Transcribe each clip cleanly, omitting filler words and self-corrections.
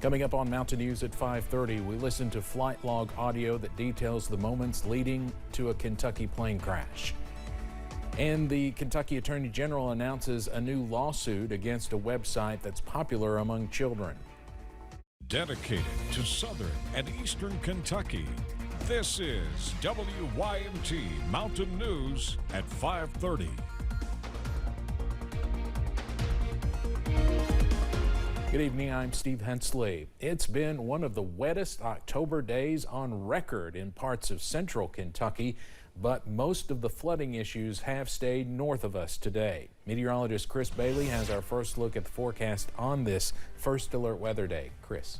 Coming up on Mountain News at 5:30, we listen to flight log audio that details the moments leading to a Kentucky plane crash. And the Kentucky Attorney General announces a new lawsuit against a website that's popular among children. Dedicated to Southern and Eastern Kentucky, this is WYMT Mountain News at 5:30. Good evening, I'm Steve Hensley. It's been one of the wettest October days on record in parts of central Kentucky, but most of the flooding issues have stayed north of us today. Meteorologist Chris Bailey has our first look at the forecast on this First Alert Weather Day. Chris.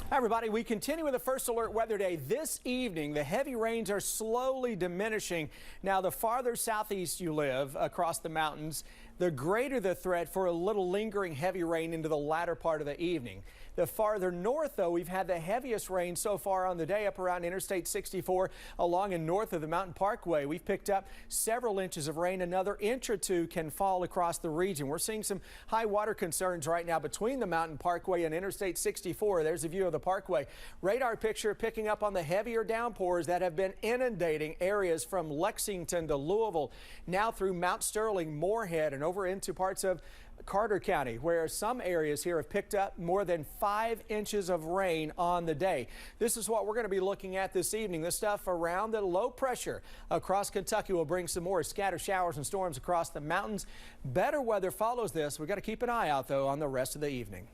Hi everybody, we continue with the First Alert Weather Day. This evening, the heavy rains are slowly diminishing. Now, the farther southeast you live across the mountains, the greater the threat for a little lingering heavy rain into the latter part of the evening. The farther north, though, we've had the heaviest rain so far on the day up around Interstate 64 along and north of the Mountain Parkway. We've picked up several inches of rain. Another inch or two can fall across the region. We're seeing some high water concerns right now between the Mountain Parkway and Interstate 64. There's a view of the Parkway. Radar picture picking up on the heavier downpours that have been inundating areas from Lexington to Louisville, now through Mount Sterling, Moorhead, and over into parts of Carter County, where some areas here have picked up more than 5 inches of rain on the day. This is what we're going to be looking at this evening. This stuff around the low pressure across Kentucky will bring some more scattered showers and storms across the mountains. Better weather follows this. We've got to keep an eye out, though, on the rest of the evening.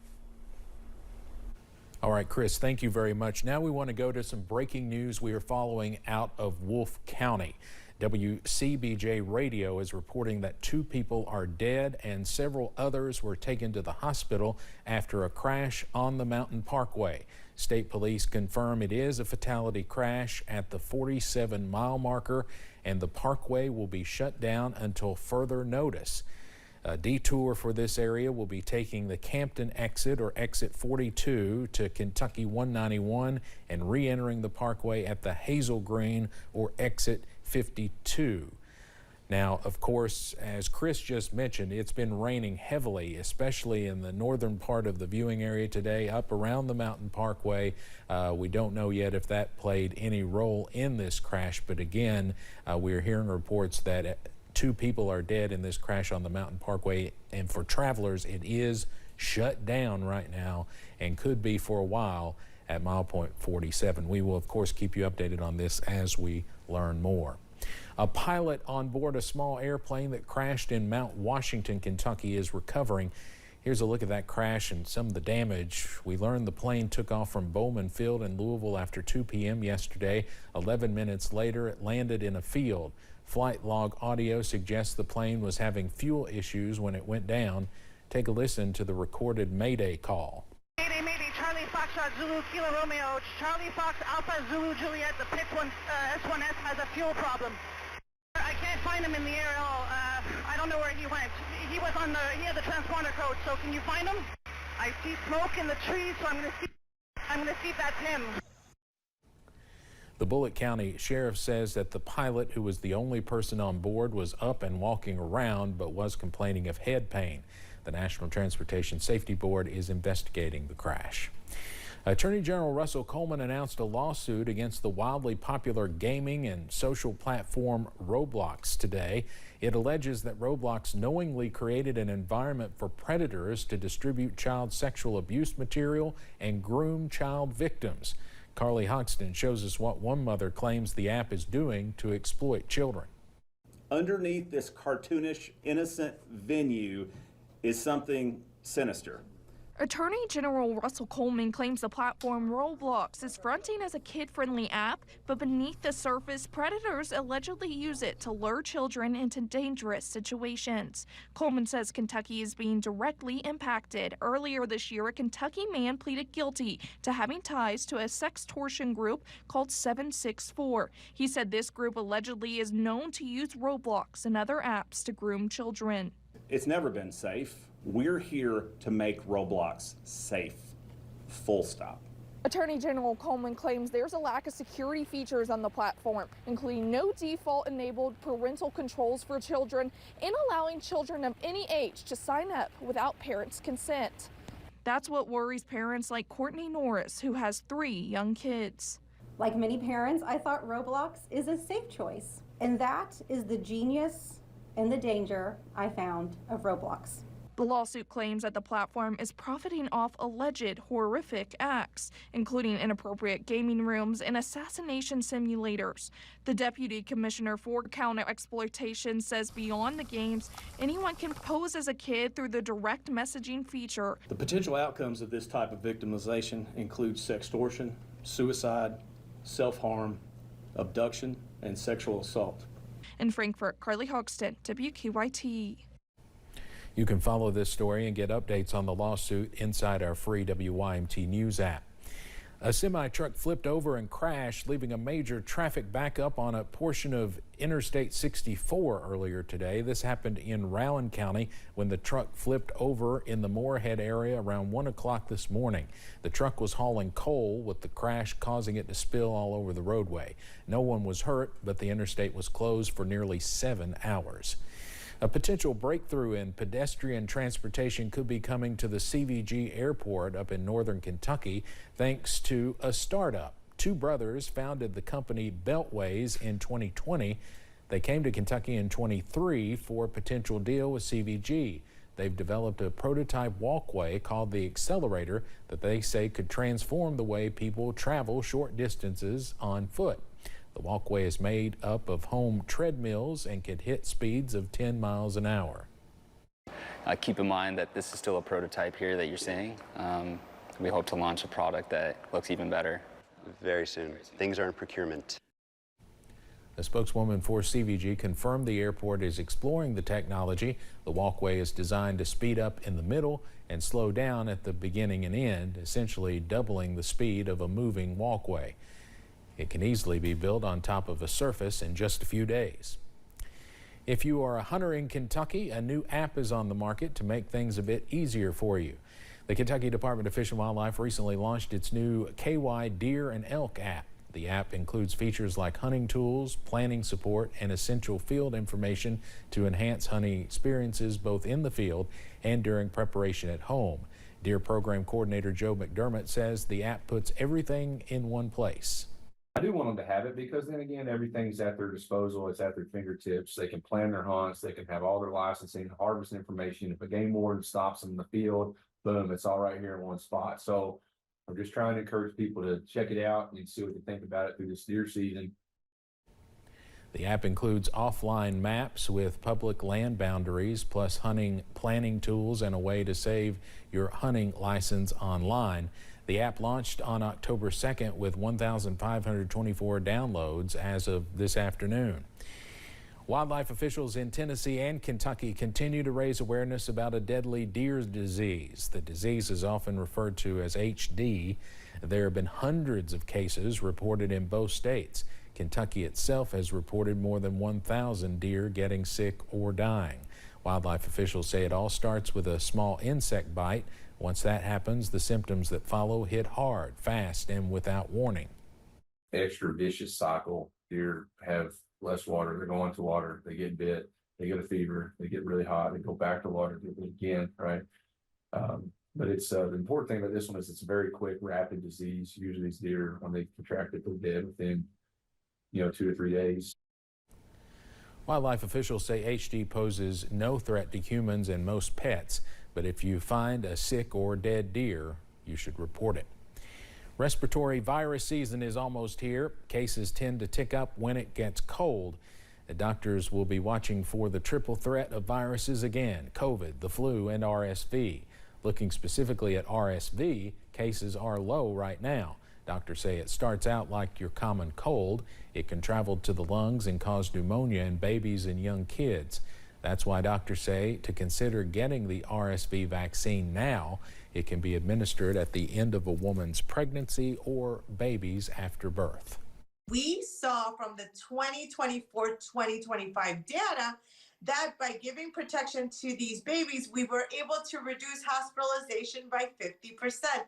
All right, Chris, thank you very much. Now we want to go to some breaking news we are following out of Wolfe County. WCBJ Radio is reporting that 2 people are dead and several others were taken to the hospital after a crash on the Mountain Parkway. State police confirm it is a fatality crash at the 47-mile marker, and the parkway will be shut down until further notice. A detour for this area will be taking the Campton exit or exit 42 to Kentucky 191 and re-entering the parkway at the Hazel Green or exit 52. Now, of course, as Chris just mentioned, it's been raining heavily, especially in the northern part of the viewing area today, up around the Mountain Parkway. We don't know yet if that played any role in this crash, but again, we're hearing reports that 2 people are dead in this crash on the Mountain Parkway, and for travelers, it is shut down right now and could be for a while at milepoint 47. We will, of course, keep you updated on this as we learn more. A pilot on board a small airplane that crashed in Mount Washington, Kentucky is recovering. Here's a look at that crash and some of the damage. We learned the plane took off from Bowman Field in Louisville after 2 p.m. yesterday. 11 minutes later, it landed in a field. Flight log audio suggests the plane was having fuel issues when it went down. Take a listen to the recorded Mayday call. Mayday, Mayday, Charlie Foxtrot Zulu Kilo Romeo, Charlie Fox Alpha Zulu Juliet, the Pitch S1S has a fuel problem. I can't find him in the air at all. I don't know where he went. He had the transponder code, so can you find him? I see smoke in the trees, so I'm gonna see if that's him. The Bullitt County Sheriff says that the pilot, who was the only person on board, was up and walking around but was complaining of head pain. The National Transportation Safety Board is investigating the crash. Attorney General Russell Coleman announced a lawsuit against the wildly popular gaming and social platform Roblox today. It alleges that Roblox knowingly created an environment for predators to distribute child sexual abuse material and groom child victims. Carly Hoxton shows us what one mother claims the app is doing to exploit children. Underneath this cartoonish, innocent venue is something sinister. Attorney General Russell Coleman claims the platform Roblox is fronting as a kid-friendly app, but beneath the surface, predators allegedly use it to lure children into dangerous situations. Coleman says Kentucky is being directly impacted. Earlier this year, a Kentucky man pleaded guilty to having ties to a sextortion group called 764. He said this group allegedly is known to use Roblox and other apps to groom children. It's never been safe. We're here to make Roblox safe. Full stop. Attorney General Coleman claims there's a lack of security features on the platform, including no default-enabled parental controls for children and allowing children of any age to sign up without parents' consent. That's what worries parents like Courtney Norris, who has 3 young kids. Like many parents, I thought Roblox is a safe choice, and that is the genius and the danger I found of Roblox. The lawsuit claims that the platform is profiting off alleged horrific acts, including inappropriate gaming rooms and assassination simulators. The deputy commissioner for counter exploitation says beyond the games, anyone can pose as a kid through the direct messaging feature. The potential outcomes of this type of victimization include sextortion, suicide, self-harm, abduction, and sexual assault. In Frankfort, Carly Hogston, WQYT. You can follow this story and get updates on the lawsuit inside our free WYMT News app. A semi-truck flipped over and crashed, leaving a major traffic backup on a portion of Interstate 64 earlier today. This happened in Rowan County when the truck flipped over in the Moorhead area around 1 o'clock this morning. The truck was hauling coal, with the crash causing it to spill all over the roadway. No one was hurt, but the interstate was closed for nearly 7 hours. A potential breakthrough in pedestrian transportation could be coming to the CVG airport up in northern Kentucky thanks to a startup. 2 brothers founded the company Beltways in 2020. They came to Kentucky in 23 for a potential deal with CVG. They've developed a prototype walkway called the Accelerator that they say could transform the way people travel short distances on foot. The walkway is made up of home treadmills and could hit speeds of 10 miles an hour. Keep in mind that this is still a prototype here that you're seeing. We hope to launch a product that looks even better. Very soon. Things are in procurement. A spokeswoman for CVG confirmed the airport is exploring the technology. The walkway is designed to speed up in the middle and slow down at the beginning and end, essentially doubling the speed of a moving walkway. It can easily be built on top of a surface in just a few days. If you are a hunter in Kentucky, a new app is on the market to make things a bit easier for you. The Kentucky Department of Fish and Wildlife recently launched its new KY Deer and Elk app. The app includes features like hunting tools, planning support, and essential field information to enhance hunting experiences both in the field and during preparation at home. Deer Program Coordinator Joe McDermott says the app puts everything in one place. I do want them to have it because then again, everything's at their disposal. It's at their fingertips. They can plan their hunts. They can have all their licensing, harvest information. If a game warden stops them in the field, boom, it's all right here in one spot. So I'm just trying to encourage people to check it out and see what they think about it through this deer season. The app includes offline maps with public land boundaries, plus hunting planning tools and a way to save your hunting license online. The app launched on October 2nd with 1,524 downloads as of this afternoon. Wildlife officials in Tennessee and Kentucky continue to raise awareness about a deadly deer disease. The disease is often referred to as HD. There have been hundreds of cases reported in both states. Kentucky itself has reported more than 1,000 deer getting sick or dying. Wildlife officials say it all starts with a small insect bite. Once that happens, the symptoms that follow hit hard, fast, and without warning. Extra vicious cycle. Deer have less water. They're going to water. They get bit. They get a fever. They get really hot. They go back to water. Get bit again, right? But it's the important thing about this one is it's a very quick, rapid disease. Usually these deer, when they contract it, they're dead within 2 to 3 days. Wildlife officials say HD poses no threat to humans and most pets, but if you find a sick or dead deer, you should report it. Respiratory virus season is almost here. Cases tend to tick up when it gets cold. The doctors will be watching for the triple threat of viruses again: COVID, the flu, and RSV. Looking specifically at RSV, cases are low right now. Doctors say it starts out like your common cold. It can travel to the lungs and cause pneumonia in babies and young kids. That's why doctors say to consider getting the RSV vaccine now. It can be administered at the end of a woman's pregnancy or babies after birth. We saw from the 2024-2025 data that by giving protection to these babies, we were able to reduce hospitalization by 50%.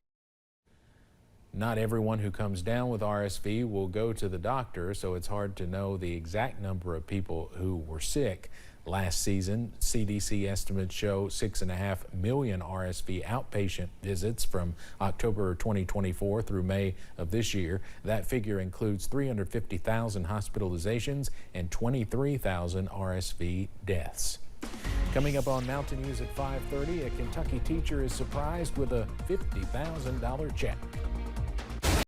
Not everyone who comes down with RSV will go to the doctor, so it's hard to know the exact number of people who were sick. Last season, CDC estimates show 6.5 million RSV outpatient visits from October 2024 through May of this year. That figure includes 350,000 hospitalizations and 23,000 RSV deaths. Coming up on Mountain News at 5:30, a Kentucky teacher is surprised with a $50,000 check.